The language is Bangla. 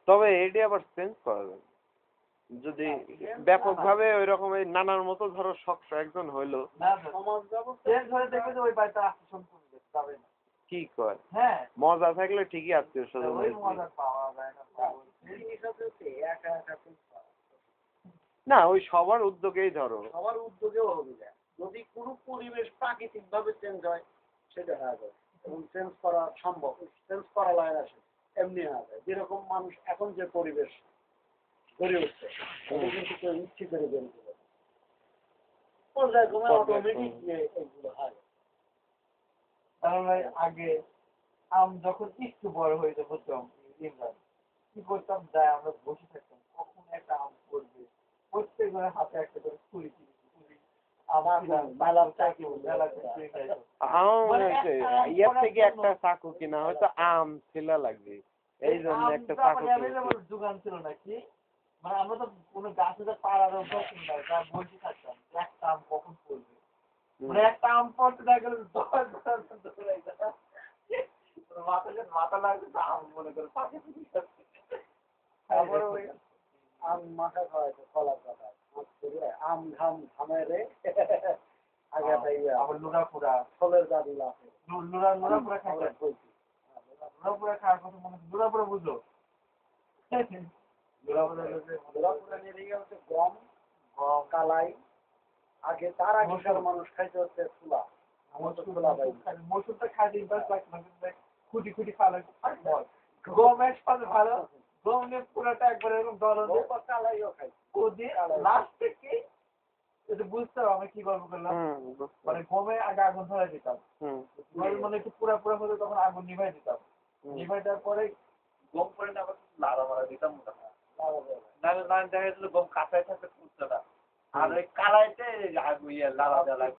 তবে এটি আবার চেঞ্জ করা যাবে যদি ব্যাপকভাবে ওই রকম এই নানার মতো ধরো শক্ত একজন হইলো কি কয় মজা থাকলে ঠিকই আত্মীয় স্বজন না ওই সবার উদ্যোগেই ধরো সবার উদ্যোগেও হবে না যদি কোনো পরিবেশ প্রাকৃতিক ভাবে চেঞ্জ হয় সেটা হয়ে যাবে এবং চেঞ্জ করা সম্ভব চেঞ্জ করা লাগে না এমনি হয়ে যায় যেরকম মানুষ এখন যে পরিবেশ গড়ে উঠছে সেটা কিন্তু কেউ ইচ্ছে করে বের করে পর্যায়ক্রমে অটোমেটিক এগুলো হয় কারণ আগে আম যখন একটু বড় হয়ে যাবো কি করতাম যাই আমরা বসে থাকতাম কখন একটা আম পড়বে প্রত্যেক জনের হাতে একটা করে ছুরি একটা চাকু কিনা হয়তো আম ছেলা লাগবে এই জন্য একটা চাকু যোগান ছিল নাকি মানে আমরা তো কোনো গাছে পাড়ার অভ্যাস নাই যা বসে থাকতাম একটা আম কখন পড়বে মানে একটা আম পড়তে দেখা গেল মাথা লাগবে আম মনে করে পাখি তারপরে ওই আম মাথা খাওয়াইতো কলার পাতা আম ঘাম ঘামে রে আগে আবার লুড়া পুরা ফলের দাবি আছে লুড়া পুরা খাওয়া লুড়া পুরা খাওয়ার কথা মনে লুড়া পুরা বুঝো লুড়া পুরা নিয়ে হচ্ছে গম কালাই আগে তার আগেকার মানুষ খাইতে হচ্ছে ছোলা মসুরটা খাইতে খুঁটি খুঁটি খাওয়া গমের সাথে ভালো গম নিয়ে পুরোটা একবার এরকম দল কালাইও খাই লাস্ট থেকে বুঝতে হবে আমি কি গল্প করলাম মানে গমে আগে আগুন ধরে দিতাম মানে একটু পুরা পুরা হলে তখন আগুন নিভাই দিতাম নিভাই দেওয়ার পরে গম করে আবার লাড়া মারা দিতাম দেখা গেছিল গম কাঁচাই থাকতে ফুটতো না আর ওই কালাইতে লাড়া দেওয়া